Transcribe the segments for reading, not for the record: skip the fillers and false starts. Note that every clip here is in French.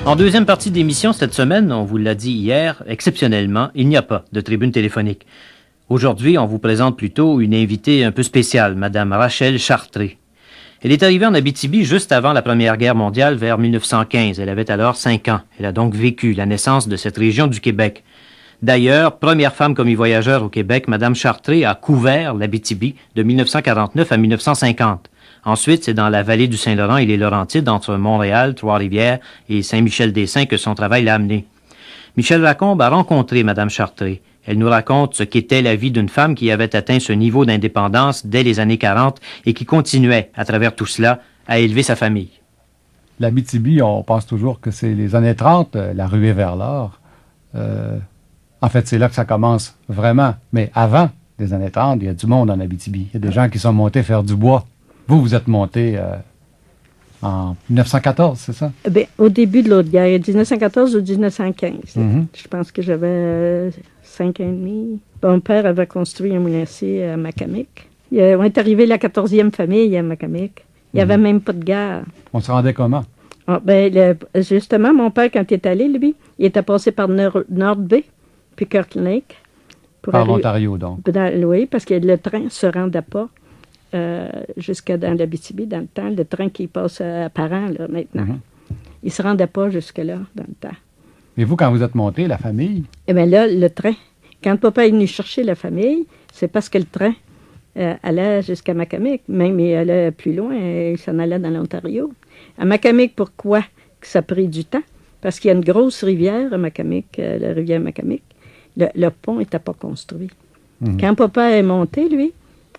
En deuxième partie d'émission cette semaine, on vous l'a dit hier, exceptionnellement, il n'y a pas de tribune téléphonique. Aujourd'hui, on vous présente plutôt une invitée un peu spéciale, Madame Rachel Chartré. Elle est arrivée en Abitibi juste avant la Première Guerre mondiale, vers 1915. Elle avait alors 5 ans. Elle a donc vécu la naissance de cette région du Québec. D'ailleurs, première femme commis voyageur au Québec, Madame Chartré a couvert l'Abitibi de 1949 à 1950. Ensuite, c'est dans la vallée du Saint-Laurent et les Laurentides, entre Montréal, Trois-Rivières et Saint-Michel-des-Saints que son travail l'a amené. Michel Lacombe a rencontré Madame Chartré. Elle nous raconte ce qu'était la vie d'une femme qui avait atteint ce niveau d'indépendance dès les années 40 et qui continuait, à travers tout cela, à élever sa famille. L'Abitibi, on pense toujours que c'est les années 30, la ruée vers l'or. En fait, c'est là que ça commence vraiment. Mais avant les années 30, il y a du monde en Abitibi. Il y a des gens qui sont montés faire du bois. Vous êtes monté en 1914, c'est ça? Bien, au début de l'autre guerre, 1914 ou 1915. Je pense que j'avais 5 ans et demi. Mon père avait construit un moulin-à-cier à Macamic. On est arrivé la 14e famille à Macamic. Il n'y avait même pas de gare. On se rendait comment? Ah, justement, mon père, quand il est allé, lui, il était passé par North Bay, puis Kirkland Lake. Par l'Ontario, donc. Oui, parce que le train ne se rendait pas jusqu'à dans l'Abitibi, dans le temps. Le train qui passe à Parent, là, maintenant. Il ne se rendait pas jusque-là, dans le temps. Et vous, quand vous êtes monté, la famille? Eh bien là, le train. Quand papa est venu chercher la famille, c'est parce que le train allait jusqu'à Macamic. Même il allait plus loin, il s'en allait dans l'Ontario. À Macamic, pourquoi que ça a pris du temps? Parce qu'il y a une grosse rivière à Macamic, la rivière Macamic. Le pont n'était pas construit. Quand papa est monté, lui,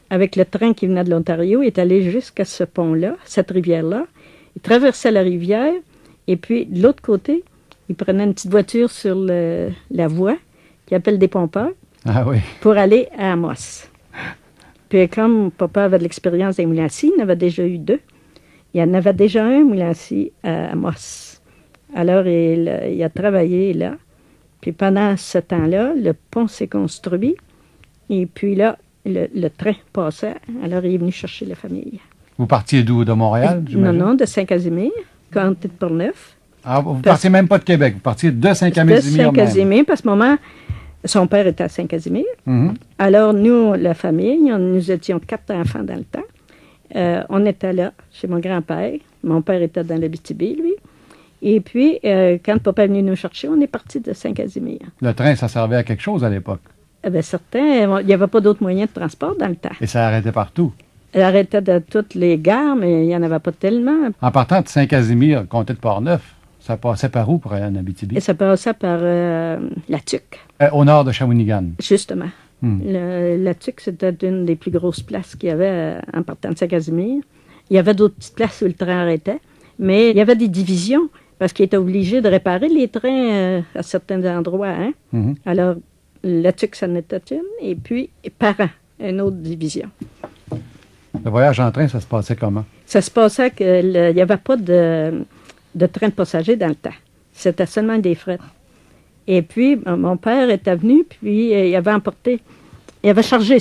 avec le train qui venait de l'Ontario, il est allé jusqu'à ce pont-là, cette rivière-là. Il traversait la rivière, et puis de l'autre côté, il prenait une petite voiture sur la voie, qui appelle des pompeurs, pour aller à Amos. Puis comme papa avait de l'expérience des moulins-à-cier, il en avait déjà eu 2. Il y en avait déjà un moulin-à-cier à Amos. Alors, il a travaillé là. Puis pendant ce temps-là, le pont s'est construit. Et puis là, le train passait. Alors, il est venu chercher la famille. Vous partiez d'où? De Montréal? Non, de Saint-Casimir, Comté de Portneuf. Ah, vous ne partiez même pas de Québec, vous partiez de Saint-Casimir. De Saint-Casimir, parce que son père était à Saint-Casimir. Alors, nous, la famille, nous étions 4 enfants dans le temps. On était là, chez mon grand-père. Mon père était dans l'Abitibi, lui. Et puis, quand papa est venu nous chercher, on est parti de Saint-Casimir. Le train, ça servait à quelque chose à l'époque? Bien, certain. Il n'y avait pas d'autres moyens de transport dans le temps. Et ça arrêtait partout? Ça arrêtait de toutes les gares, mais il n'y en avait pas tellement. En partant de Saint-Casimir, comté de Portneuf, ça passait par où pour aller en Abitibi? Et ça passait par la Tuque. Au nord de Shawinigan. Justement. La Tuque, c'était une des plus grosses places qu'il y avait en partant de Saint-Casimir. Il y avait d'autres petites places où le train arrêtait, mais il y avait des divisions parce qu'il était obligé de réparer les trains à certains endroits. Alors, la Tuque, ça en était une, et puis Parent, une autre division. Le voyage en train, ça se passait comment? Ça se passait qu'il n'y avait pas de train de passagers dans le temps. C'était seulement des fret. Et puis, mon père était venu, puis il avait chargé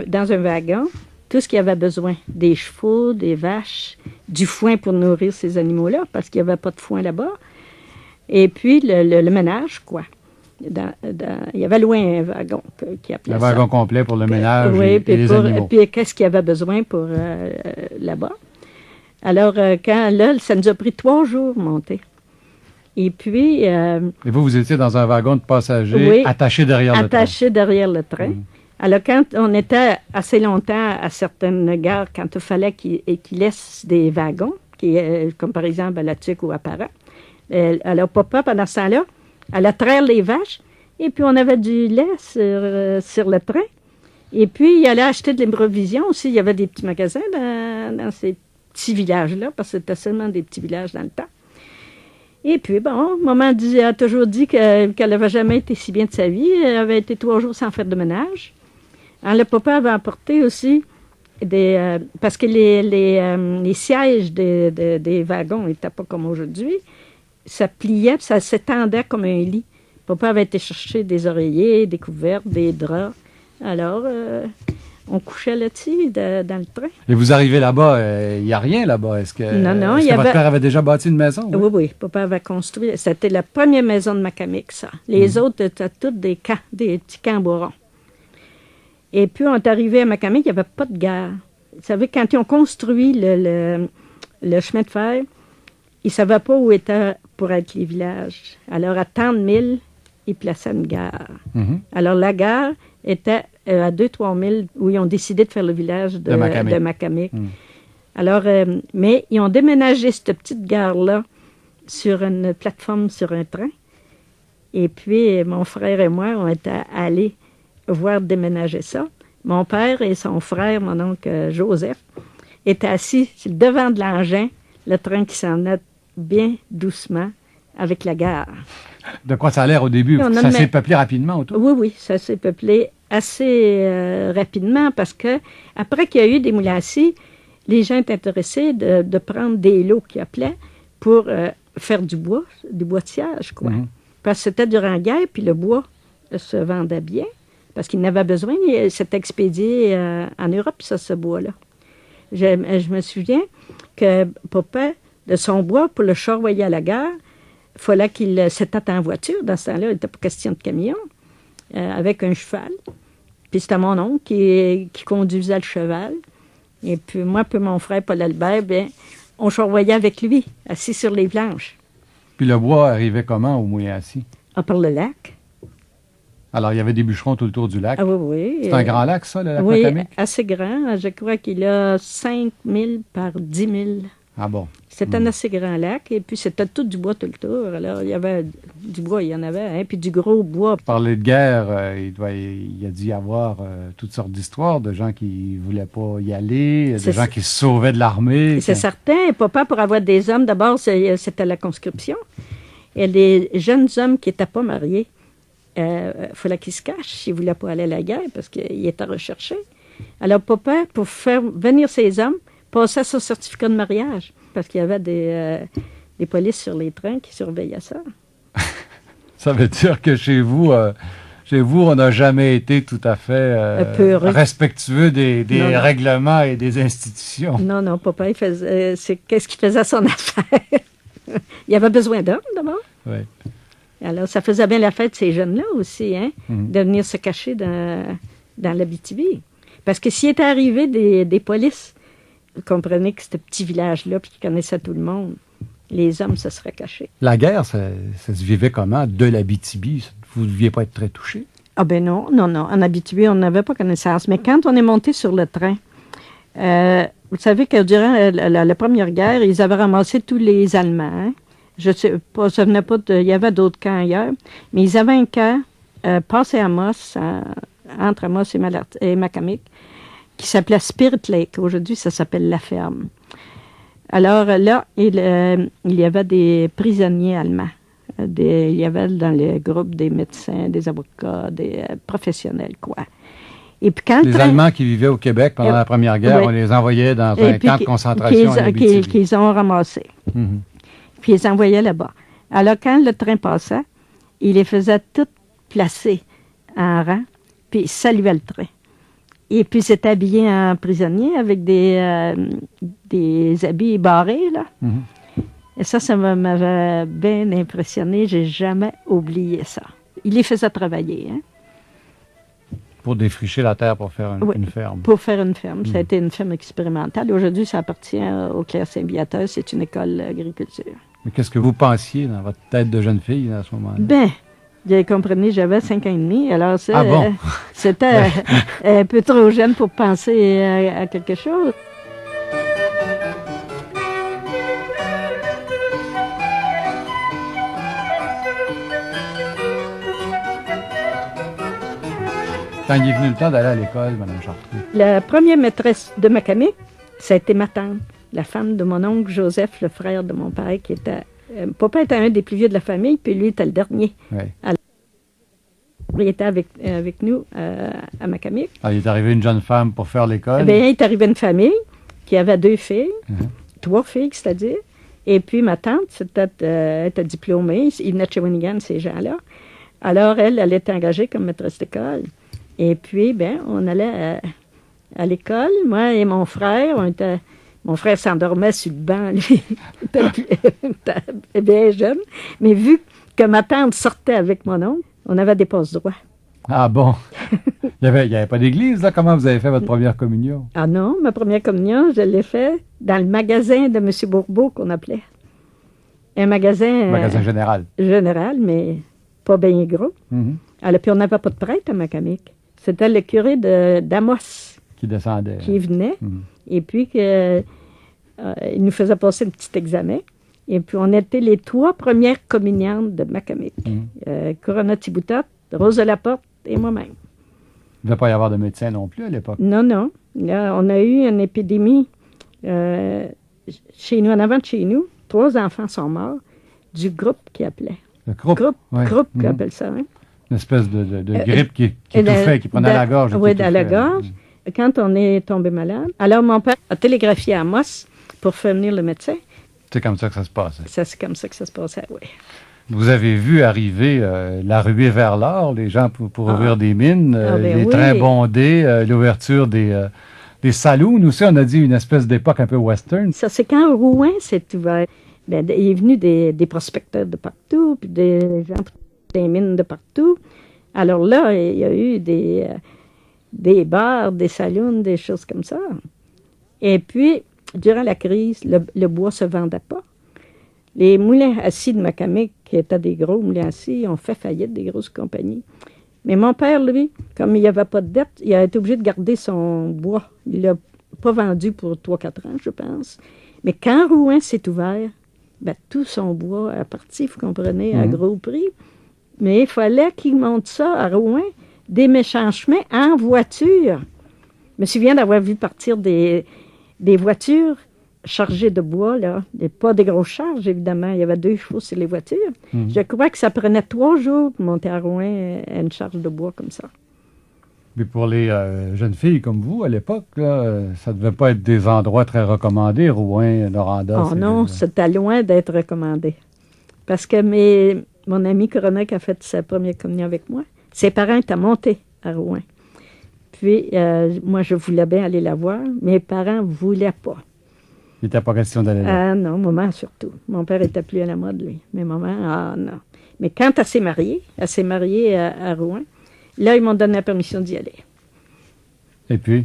dans un wagon tout ce qu'il avait besoin. Des chevaux, des vaches, du foin pour nourrir ces animaux-là, parce qu'il n'y avait pas de foin là-bas. Et puis, le ménage, quoi. Il y avait loin un wagon qui appelait ça. Un wagon complet pour le ménage et les animaux. Puis qu'est-ce qu'il y avait besoin pour là-bas. Alors, ça nous a pris 3 jours monter. Et puis... Et vous étiez dans un wagon de passagers attaché derrière le train. Attaché derrière le train. Alors, quand on était assez longtemps à certaines gares, quand il fallait qu'ils laissent des wagons, comme par exemple à la Tuque ou à Parent, alors papa, pendant ce temps-là, allait traire les vaches, et puis on avait du lait sur le train. Et puis, il allait acheter de l'improvision aussi. Il y avait des petits magasins dans ces petits villages-là, parce que c'était seulement des petits villages dans le temps. Et puis, bon, maman a toujours dit qu'elle n'avait jamais été si bien de sa vie. Elle avait été 3 jours sans faire de ménage. Alors, le papa avait apporté aussi parce que les sièges des wagons n'étaient pas comme aujourd'hui. Ça pliait, ça s'étendait comme un lit. Papa avait été chercher des oreillers, des couvertes, des draps. Alors, on couchait là-dessus, dans le train. Et vous arrivez là-bas, il n'y a rien là-bas. Est-ce que, Non, est-ce il y que votre avait- père avait déjà bâti une maison? Oui, oui, papa avait construit. C'était la première maison de Macamic, ça. Les autres étaient toutes des camps, des petits camps bourrons. Et puis, on est arrivé à Macamic, il n'y avait pas de gare. Vous savez, quand ils ont construit le chemin de fer, ils ne savaient pas où étaient pour être les villages. Alors, à tant de milles, ils plaçaient une gare. Mhm. Alors, la gare était à 2-3 milles où ils ont décidé de faire le village De Macamic. de Macamic. Mm. Alors, mais ils ont déménagé cette petite gare-là sur une plateforme, sur un train. Et puis, mon frère et moi, on était allés voir déménager ça. Mon père et son frère, mon oncle Joseph, étaient assis sur le devant de l'engin, le train qui s'en allait bien doucement avec la gare. De quoi ça a l'air au début? On a Ça le s'est même- peuplé rapidement autour? Oui, oui, ça s'est peuplé assez rapidement parce que après qu'il y a eu des moulins à scie, les gens étaient intéressés de prendre des lots qu'ils appelaient pour faire du bois, du boîtiage, quoi. Mhm. Parce que c'était durant la guerre, puis le bois se vendait bien, parce qu'ils n'avaient besoin. C'était expédié en Europe, ça, ce bois-là. Je me souviens que papa, de son bois, pour le charroyer à la gare, il fallait qu'il s'était en voiture. Dans ce temps-là, il n'était pas question de camion, avec un cheval. Puis c'était mon oncle qui conduisait le cheval. Et puis moi, puis mon frère Paul Albert, bien, on charroyait avec lui, assis sur les planches, Puis le bois arrivait comment au moulin à scie? par le lac. Alors, il y avait des bûcherons tout le tour du lac. Ah oui, oui. C'est un grand lac, ça, le lac Oui, Macamic? assez grand. Je crois qu'il a 5 000 par 10 000. Ah bon. C'est un assez grand lac. Et puis, c'était tout du bois tout le tour. Alors, il y avait du bois, il y en avait, hein, puis du gros bois. Parler de guerre, il a dû y avoir toutes sortes d'histoires de gens qui voulaient pas y aller, de C'est gens ça. qui se sauvaient de l'armée. C'est qui- certain. Papa, pour avoir des hommes, d'abord, c'était la conscription. Et les jeunes hommes qui n'étaient pas mariés, il fallait qu'ils se cachent s'ils ne voulaient pas aller à la guerre parce qu'ils étaient recherchés. Alors, papa, pour faire venir ces hommes, passait son certificat de mariage parce qu'il y avait des polices sur les trains qui surveillaient ça. Ça veut dire que chez vous, on n'a jamais été tout à fait peu respectueux des Non, non. règlements et des institutions. Non, non, papa, il faisait, qu'est-ce qu'il faisait à son affaire? Il avait besoin d'hommes, d'abord. Oui. Alors, ça faisait bien la fête, ces jeunes-là aussi, hein, Mhm. de venir se cacher dans l'Abitibi. Parce que s'il était arrivé des polices, vous comprenez que ce petit village-là, puis qui connaissait tout le monde, les hommes se seraient cachés. La guerre, ça se vivait comment? De l'Abitibi, vous ne deviez pas être très touché? Ah ben non, non, non. En Abitibi, on n'avait pas connaissance. Mais quand on est monté sur le train, vous savez que durant la Première Guerre, ils avaient ramassé tous les Allemands. Hein. Je sais pas, ça venait pas il y avait d'autres camps ailleurs, mais ils avaient un camp passé à Amos, entre Amos et Macamic, qui s'appelait Spirit Lake. Aujourd'hui, ça s'appelle La Ferme. Alors là, il y avait des prisonniers allemands. Il y avait dans le groupe des médecins, des avocats, des professionnels, quoi. Et puis quand le Les train- Allemands qui vivaient au Québec pendant la Première Guerre, oui. on les envoyait dans et un puis camp de qui- concentration en Abitibi. qu'ils ont ramassés. Mhm. Puis ils les envoyaient là-bas. Alors, quand le train passait, ils les faisaient toutes placer en rang, puis ils saluaient le train. Et puis, ils s'étaient habillés en prisonniers avec des habits barrés, là. Mhm. Et ça m'avait bien impressionné. J'ai jamais oublié ça. Ils les faisaient travailler, hein, Pour défricher la terre pour faire Oui. une ferme. pour faire une ferme. Ça a été une ferme expérimentale. Aujourd'hui, ça appartient au Claire Saint-Viateur. C'est une école d'agriculture. Mais qu'est-ce que vous pensiez dans votre tête de jeune fille à ce moment-là? Ben, vous comprenez, j'avais 5 ans et demi, alors ça, Ah bon? c'était un peu trop jeune pour penser à quelque chose. Quand il est venu le temps d'aller à l'école, Mme Chartreux. La première maîtresse de Macamic, ça a été ma tante, la femme de mon oncle Joseph, le frère de mon père, qui était... papa était un des plus vieux de la famille, puis lui était le dernier. Ouais. Il était avec nous à Macamic. Alors, il est arrivé une jeune femme pour faire l'école. Bien, il est arrivé une famille qui avait 2 filles, Mhm. 3 filles, c'est-à-dire. Et puis ma tante, elle était diplômée, ils venaient de Shawinigan, ces gens-là. Alors, elle était engagée comme maîtresse d'école. Et puis, ben, on allait à l'école. Moi et mon frère, mon frère s'endormait sur le banc, lui. Il était bien jeune. Mais vu que ma tante sortait avec mon oncle, on avait des passe-droits. Ah bon? Il y avait pas d'église, là? Comment vous avez fait votre première communion? Ah non, ma première communion, je l'ai fait dans le magasin de M. Bourbeau, qu'on appelait. Un magasin... Magasin général. Général, mais pas bien gros. Mhm. Alors, puis on n'avait pas de prêtre à Macamic. C'était le curé d'Amos Qui descendait. qui venait. Mhm. Et puis, il nous faisait passer un petit examen. Et puis, on était les 3 premières communiantes de Macamic. Corona Thiboutot, Rose de la Porte et moi-même. Il ne devait pas y avoir de médecin non plus à l'époque. Non, non. Là, on a eu une épidémie chez nous, en avant de chez nous. 3 enfants sont morts du groupe qui appelait. Le croup. Ouais. Groupe qui Mhm. appelle ça. Hein? Une espèce de grippe qui étouffait, qui prenait à la gorge. Oui, qui à la étouffait. gorge. Quand on est tombé malade, alors mon père a télégraphié à Amos pour faire venir le médecin. C'est comme ça que ça se passait. Ça, c'est comme ça que ça se passait, oui. Vous avez vu arriver la ruée vers l'or, les gens pour ouvrir des mines, ben les oui. trains bondés, l'ouverture des saloons. Aussi, on a dit une espèce d'époque un peu western. Ça, c'est quand Rouen s'est ouvert. Ben, il est venu des prospecteurs de partout, puis des gens des mines de partout. Alors là, il y a eu des bars, des saloons, des choses comme ça. Et puis, durant la crise, le bois ne se vendait pas. Les moulins assis de Macamic, qui étaient des gros moulins assis, ont fait faillite, des grosses compagnies. Mais mon père, lui, comme il n'y avait pas de dette, il a été obligé de garder son bois. Il ne l'a pas vendu pour 3-4 ans, je pense. Mais quand Rouen s'est ouvert, ben, tout son bois a parti, vous comprenez, à gros prix. Mais il fallait qu'il monte ça à Rouen, des méchants chemins, en voiture. Je me souviens d'avoir vu partir des voitures chargées de bois, là. Pas des grosses charges, évidemment. Il y avait 2 chevaux sur les voitures. Je crois que ça prenait 3 jours pour monter à Rouen une charge de bois comme ça. Mais pour les jeunes filles comme vous, à l'époque, là, ça ne devait pas être des endroits très recommandés, Rouen, Noranda. Oh non, c'était loin d'être recommandé. Parce que mon ami Corona qui a fait sa première communion avec moi, ses parents étaient montés à Rouen. Puis, moi, je voulais bien aller la voir. Mes parents ne voulaient pas. Il n'était pas question d'aller là. Ah non, maman surtout. Mon père était plus à la mode, lui. Mais maman, ah non. Mais quand elle s'est mariée à Rouen, là, ils m'ont donné la permission d'y aller. Et puis?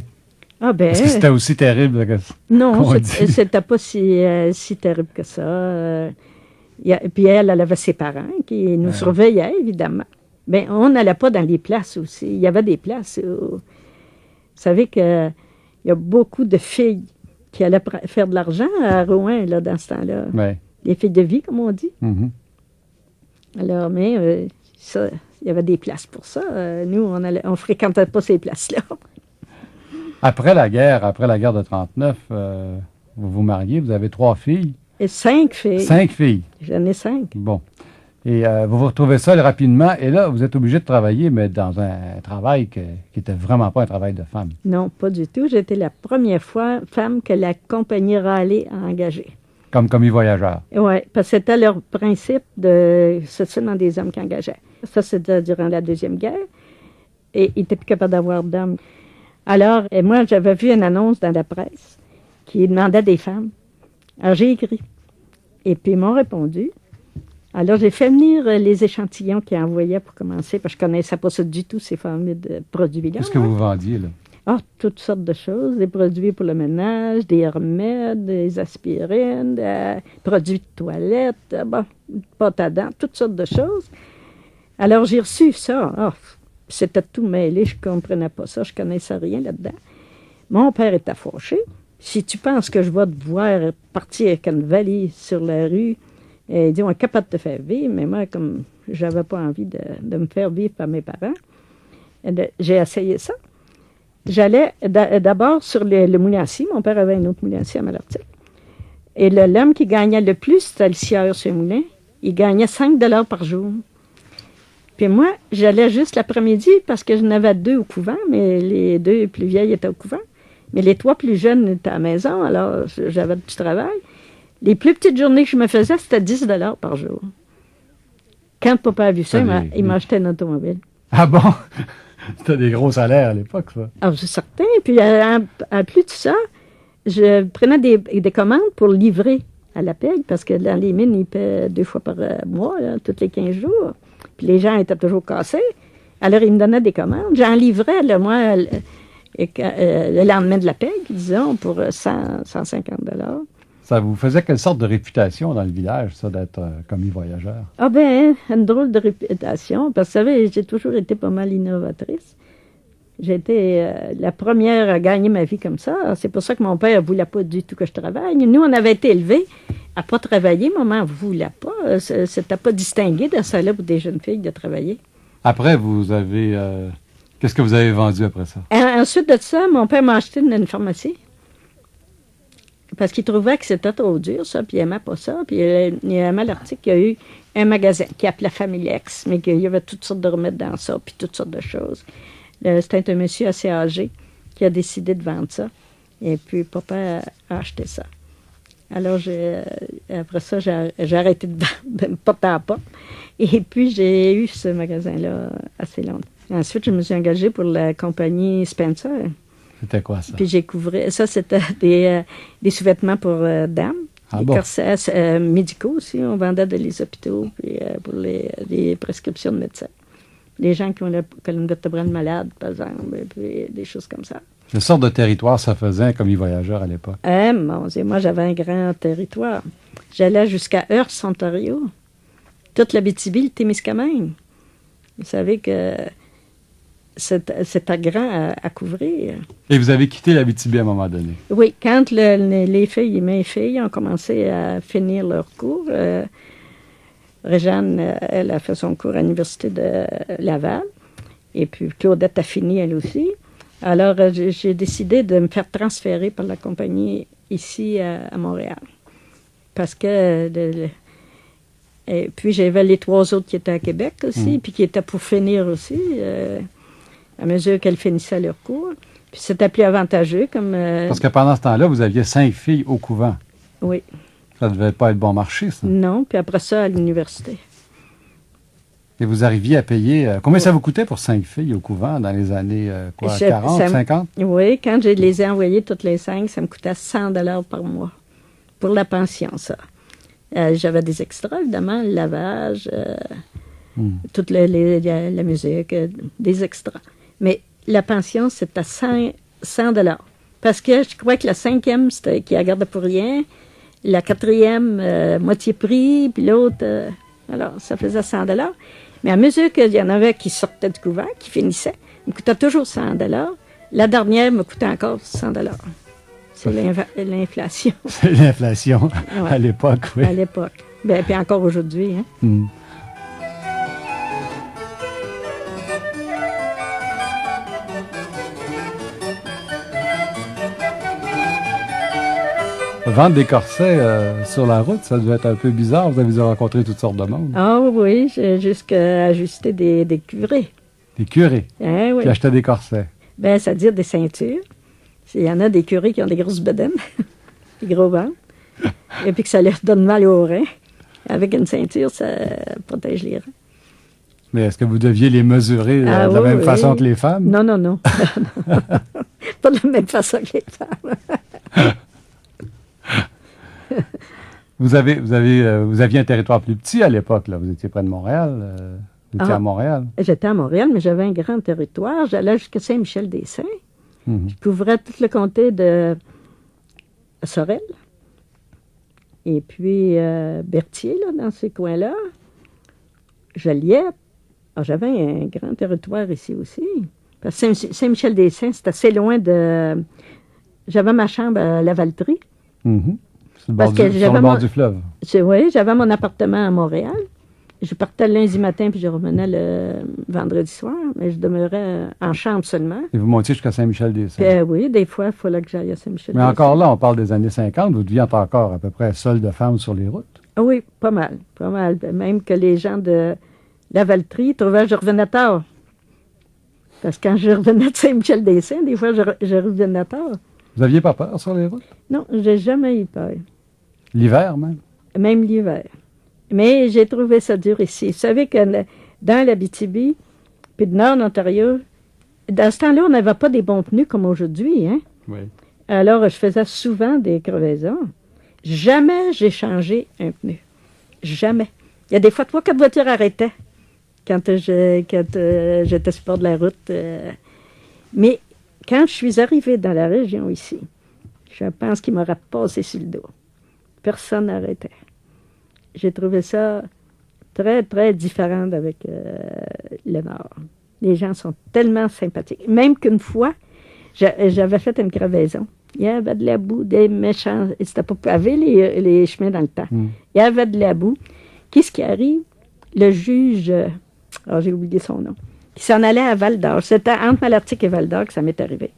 Ah ben... Est-ce que c'était aussi terrible que ça? Non, qu'on dit? c'était pas si terrible que ça. Puis elle avait ses parents qui nous surveillaient, évidemment. Bien, on n'allait pas dans les places aussi. Il y avait des places où... Vous savez qu'il y a beaucoup de filles qui allaient faire de l'argent à Rouen, là, dans ce temps-là. Ouais. Les filles de vie, comme on dit. Mhm. Alors, mais ça, il y avait des places pour ça. Nous, on fréquentait pas ces places-là. Après la guerre de 39, vous vous mariez, vous avez 3 filles. Et 5 filles. 5 filles. J'en ai 5. Bon. Et vous vous retrouvez seul rapidement, et là, vous êtes obligé de travailler, mais dans un travail qui n'était vraiment pas un travail de femme. Non, pas du tout. J'étais la première femme que la compagnie Raleigh a engagée. Comme commis voyageur. Oui, parce que c'était leur principe de... C'est seulement des hommes qui engageaient. Ça, c'était durant la Deuxième Guerre. Et ils n'étaient plus capables d'avoir d'hommes. Alors, et moi, j'avais vu une annonce dans la presse qui demandait des femmes. Alors, j'ai écrit. Et puis, ils m'ont répondu. Alors, j'ai fait venir les échantillons qu'ils envoyaient pour commencer, parce que je ne connaissais pas ça du tout, ces fameux produits-là. Qu'est-ce que vous vendiez, là? Ah, toutes sortes de choses, des produits pour le ménage, des remèdes, des aspirines, des produits de toilette, pâte à dents, toutes sortes de choses. Alors, j'ai reçu ça. Ah, c'était tout mêlé, je ne comprenais pas ça, je ne connaissais rien là-dedans. Mon père était fâché. Si tu penses que je vais te voir partir avec une valise sur la rue, et dit, on est capable de te faire vivre, mais moi, comme je n'avais pas envie de me faire vivre par mes parents, j'ai essayé ça. J'allais d'abord sur le moulin à scie. Mon père avait un autre moulin à scie à Malartic. Et l'homme qui gagnait le plus, c'était le scieur sur le moulin. Il gagnait 5 $ par jour. Puis moi, j'allais juste l'après-midi parce que j'en avais 2 au couvent, mais les 2 plus vieilles étaient au couvent. Mais les 3 plus jeunes étaient à la maison, alors j'avais du travail. Les plus petites journées que je me faisais, c'était 10 $ par jour. Quand papa a vu ça, il m'a acheté un automobile. Ah bon? C'était des gros salaires à l'époque, ça. Ah, c'est certain. Puis, en plus de ça, je prenais des commandes pour livrer à la PEG, parce que dans les mines, ils paient 2 fois par mois, là, tous les 15 jours. Puis les gens étaient toujours cassés. Alors, ils me donnaient des commandes. J'en livrais, là, moi, le lendemain de la PEG, disons, pour 150 $. Ça vous faisait quelle sorte de réputation dans le village, ça, d'être commis voyageur? Ah ben, une drôle de réputation, parce que vous savez, j'ai toujours été pas mal innovatrice. J'ai été la première à gagner ma vie comme ça. C'est pour ça que mon père ne voulait pas du tout que je travaille. Nous, on avait été élevés à ne pas travailler. Maman ne voulait pas. C'était pas distingué dans ça là pour des jeunes filles de travailler. Après, vous avez... qu'est-ce que vous avez vendu après ça? Ensuite de ça, mon père m'a acheté une pharmacie. Parce qu'il trouvait que c'était trop dur, ça, puis il n'aimait pas ça. Puis il aimait l'article qu'il y a eu un magasin qui appelait Familex, mais qu'il y avait toutes sortes de remèdes dans ça, puis toutes sortes de choses. C'était un monsieur assez âgé qui a décidé de vendre ça. Et puis, papa a acheté ça. Alors, après ça, j'ai arrêté de vendre, porte à porte. Et puis, j'ai eu ce magasin-là assez longtemps. Ensuite, je me suis engagée pour la compagnie Spencer. C'était quoi, ça? Puis, j'ai couvert... Ça, c'était des sous-vêtements pour dames. Ah des bon? corsets médicaux aussi. On vendait dans les hôpitaux, puis pour les prescriptions de médecins. Les gens qui ont la colonne vertébrale malade, par exemple, et puis des choses comme ça. Quelle sorte de territoire ça faisait un commis voyageur à l'époque? Mon Dieu, moi, j'avais un grand territoire. J'allais jusqu'à Hearst, Ontario. Toute l'Abitibi, le Témiscamingue. Vous savez que c'était grand à couvrir. Et vous avez quitté l'Abitibi à un moment donné? Oui, quand les filles, mes filles, ont commencé à finir leur cours... Réjeanne, elle a fait son cours à l'Université de Laval. Et puis Claudette a fini, elle aussi. Alors, j'ai décidé de me faire transférer par la compagnie ici à Montréal. Parce que... et puis, j'avais les 3 autres qui étaient à Québec aussi, puis qui étaient pour finir aussi, à mesure qu'elles finissaient leur cours. Puis, c'était plus avantageux comme... Parce que pendant ce temps-là, vous aviez 5 filles au couvent. Oui. Ça devait pas être bon marché, ça. Non, puis après ça, à l'université. Et vous arriviez à payer... combien ça vous coûtait pour 5 filles au couvent dans les années, 40, 50? Oui, quand je les ai envoyées toutes les 5, ça me coûtait 100 $ par mois. Pour la pension, ça. J'avais des extras, évidemment, le lavage, toute la musique, des extras. Mais la pension, c'était 100 $. Parce que je crois que la 5e, c'était qui la gardait pour rien. La 4e, moitié prix, puis l'autre... alors, ça faisait 100 $. Mais à mesure qu'il y en avait qui sortaient du couvent, qui finissaient, il me coûtait toujours 100 $. La dernière me coûtait encore 100 $. C'est l'inflation. C'est l'inflation à l'époque, oui. À l'époque. Bien, puis encore aujourd'hui. Hein? Vendre des corsets sur la route, ça devait être un peu bizarre. Vous avez dû rencontrer toutes sortes de monde. Ah oui, j'ai jusqu'à ajuster des curés. Des curés Hein, oui. qui achetaient des corsets. Bien, c'est-à-dire des ceintures. Il y en a des curés qui ont des grosses bedaines, des gros ventres, et puis que ça leur donne mal aux reins. Avec une ceinture, ça protège les reins. Mais est-ce que vous deviez les mesurer de la même façon que les femmes? Non, non, non. Pas de la même façon que les femmes. Vous aviez un territoire plus petit à l'époque, là. Vous étiez près de Montréal. Vous étiez à Montréal. J'étais à Montréal, mais j'avais un grand territoire. J'allais jusqu'à Saint-Michel-des-Saints. Je couvrais tout le comté de Sorel. Et puis Berthier, là, dans ces coins-là. Joliette. Alors, j'avais un grand territoire ici aussi. Parce que Saint-Michel-des-Saints, c'est assez loin de... J'avais ma chambre à Lavaltrie. Sur le bord du fleuve. Oui, j'avais mon appartement à Montréal. Je partais le lundi matin, puis je revenais le vendredi soir. Mais je demeurais en chambre seulement. Et vous montiez jusqu'à Saint-Michel-des-Saints. Oui, des fois, il fallait que j'aille à Saint-Michel-des-Saints. Mais encore là, on parle des années 50. Vous deviez être encore à peu près seule de femmes sur les routes. Oui, pas mal. Pas mal. Même que les gens de Lavaltrie trouvaient que je revenais tard. Parce que quand je revenais de Saint-Michel-des-Saints, des fois, je revenais tard. Vous n'aviez pas peur sur les routes? Non, j'ai jamais eu peur. L'hiver, même? Même l'hiver. Mais j'ai trouvé ça dur ici. Vous savez que dans l'Abitibi, puis de Nord, Ontario, Dans ce temps-là, on n'avait pas des bons pneus comme aujourd'hui, hein? Oui. Alors, je faisais souvent des crevaisons. Jamais j'ai changé un pneu. Jamais. Il y a des fois, 3-4 voitures arrêtaient quand j'étais sur le bord de la route. Mais quand je suis arrivée dans la région ici, je pense qu'il m'aurait passé sur le dos. Personne n'arrêtait. J'ai trouvé ça très, très différent avec le Nord. Les gens sont tellement sympathiques. Même qu'une fois, j'avais fait une crevaison. Il y avait de la boue, des méchants. C'était pas pavé les chemins dans le temps. Il y avait de la boue. Qu'est-ce qui arrive? Le juge, j'ai oublié son nom, qui s'en allait à Val-d'Or. C'était entre Malartic et Val-d'Or que ça m'est arrivé.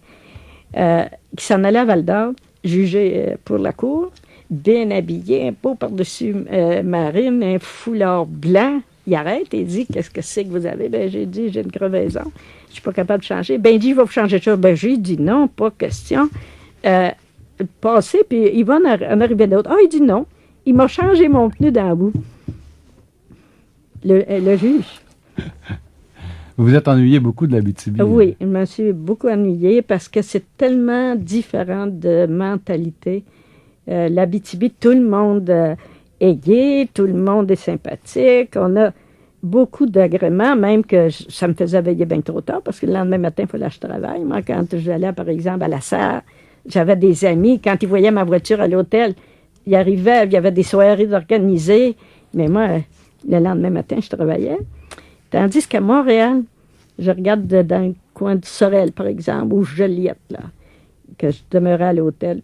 Qui s'en allait à Val-d'Or, jugé pour la cour, bien habillé, un pot par-dessus marine, un foulard blanc. Il arrête et dit, qu'est-ce que c'est que vous avez? Ben, j'ai dit, j'ai une crevaison. Je suis pas capable de changer. Ben, il dit, je vais vous changer de chose. Ben, j'ai dit, non, pas question. Passer, puis il va en arriver d'autres. Ah, il dit non. Il m'a changé mon pneu dans la boue. Le juge. Vous vous êtes ennuyé beaucoup de l'Abitibi. Oui, je me suis beaucoup ennuyée parce que c'est tellement différent de mentalité. L'Abitibi, tout le monde est gai, tout le monde est sympathique. On a beaucoup d'agréments, même que ça me faisait veiller bien trop tard parce que le lendemain matin, il fallait que je travaille. Moi, quand j'allais, par exemple, à la Sarre, j'avais des amis. Quand ils voyaient ma voiture à l'hôtel, ils arrivaient, il y avait des soirées organisées. Mais moi, le lendemain matin, je travaillais. Tandis qu'à Montréal, je regarde dans le coin du Sorel, par exemple, ou Joliette, là, que je demeurais à l'hôtel.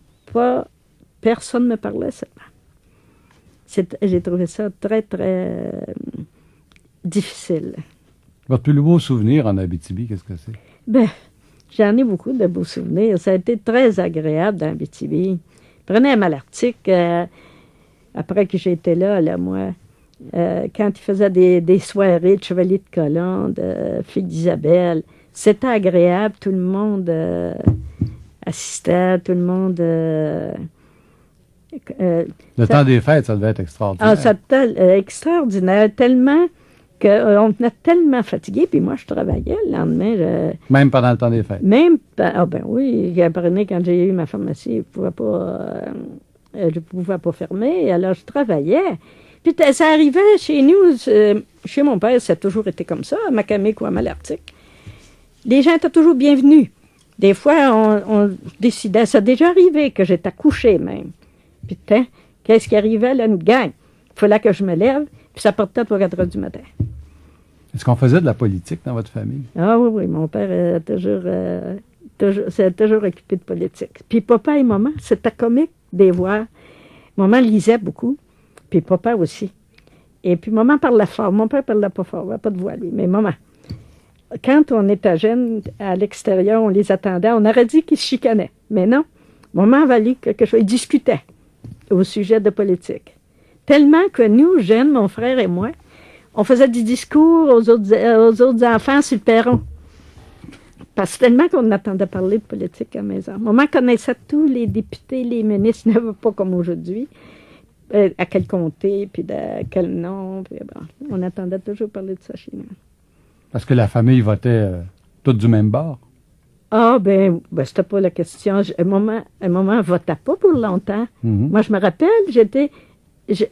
Personne ne me parlait seulement. J'ai trouvé ça très, très difficile. Votre plus beau souvenir en Abitibi, qu'est-ce que c'est? Ben, j'en ai beaucoup de beaux souvenirs. Ça a été très agréable dans Abitibi. Prenez à Malartic, après que j'étais là, moi, quand ils faisaient des soirées de Chevalier de Colomb, de Fille d'Isabelle, c'était agréable. Tout le monde assistait, tout le monde... le temps des fêtes, ça devait être extraordinaire. Ah, c'était extraordinaire, tellement qu'on venait tellement fatigué, puis moi, je travaillais le lendemain. Même pendant le temps des fêtes? Ah ben oui, apprenez, quand j'ai eu ma pharmacie, je ne pouvais pas fermer, alors je travaillais. Puis ça arrivait chez nous, chez mon père, ça a toujours été comme ça, à Macamic ou à Malartic. Les gens étaient toujours bienvenus. Des fois, on décidait, ça a déjà arrivé que j'étais couchée même. Putain, qu'est-ce qui arrivait là, une gang? Il fallait que je me lève, puis ça partait à 3-4 heures du matin. Est-ce qu'on faisait de la politique dans votre famille? Ah oui, mon père s'est toujours occupé de politique. Puis papa et maman, c'était comique de les voir. Maman lisait beaucoup, puis papa aussi. Et puis maman parlait fort. Mon père parlait pas fort, il n'avait pas de voix, lui, mais maman. Quand on était jeunes, à l'extérieur, on les attendait, on aurait dit qu'ils se chicanaient. Mais non, maman avait lu quelque chose, ils discutaient au sujet de politique. Tellement que nous, jeunes, mon frère et moi, on faisait des discours aux autres enfants sur le perron. Parce que tellement qu'on attendait parler de politique à la maison. Maman connaissait tous les députés, les ministres, n'avait pas comme aujourd'hui, à quel comté, puis de quel nom. Puis bon, on attendait toujours parler de ça chez nous. Parce que la famille votait toute du même bord? Ah, ben c'était pas la question. Maman ne votait pas pour longtemps. Mm-hmm. Moi, je me rappelle,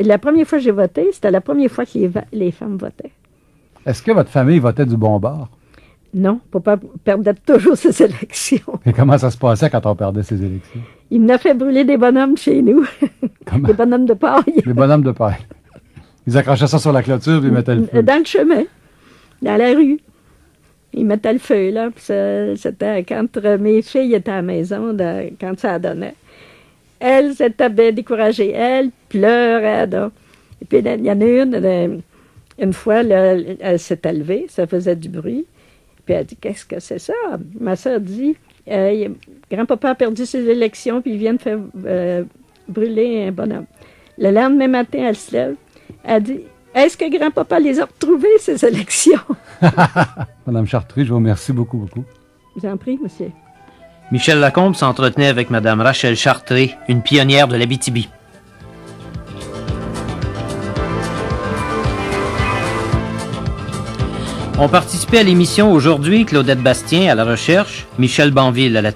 la première fois que j'ai voté, c'était la première fois que les femmes votaient. Est-ce que votre famille votait du bon bord? Non, papa perdait toujours ses élections. Et comment ça se passait quand on perdait ses élections? Il nous a fait brûler des bonhommes chez nous. Comment? Des bonhommes de paille. Des bonhommes de paille. Ils accrochaient ça sur la clôture et ils mettaient le feu. Dans le chemin, dans la rue. Ils mettaient le feu, là. Puis c'était quand mes filles étaient à la maison, quand ça donnait. Elle s'était bien découragée. Elle pleurait, là. Et puis, il y en a une fois, là, elle s'était levée, ça faisait du bruit. Puis elle dit, qu'est-ce que c'est ça? Ma soeur dit, grand-papa a perdu ses élections, puis il vient de faire brûler un bonhomme. Le lendemain matin, elle se lève, elle dit, est-ce que grand-papa les a retrouvées, ces élections? Madame Chartré, je vous remercie beaucoup, beaucoup. Je vous en prie, monsieur. Michel Lacombe s'entretenait avec Mme Rachel Chartré, une pionnière de l'Abitibi. Ont participé à l'émission aujourd'hui Claudette Bastien à la recherche, Michel Banville à la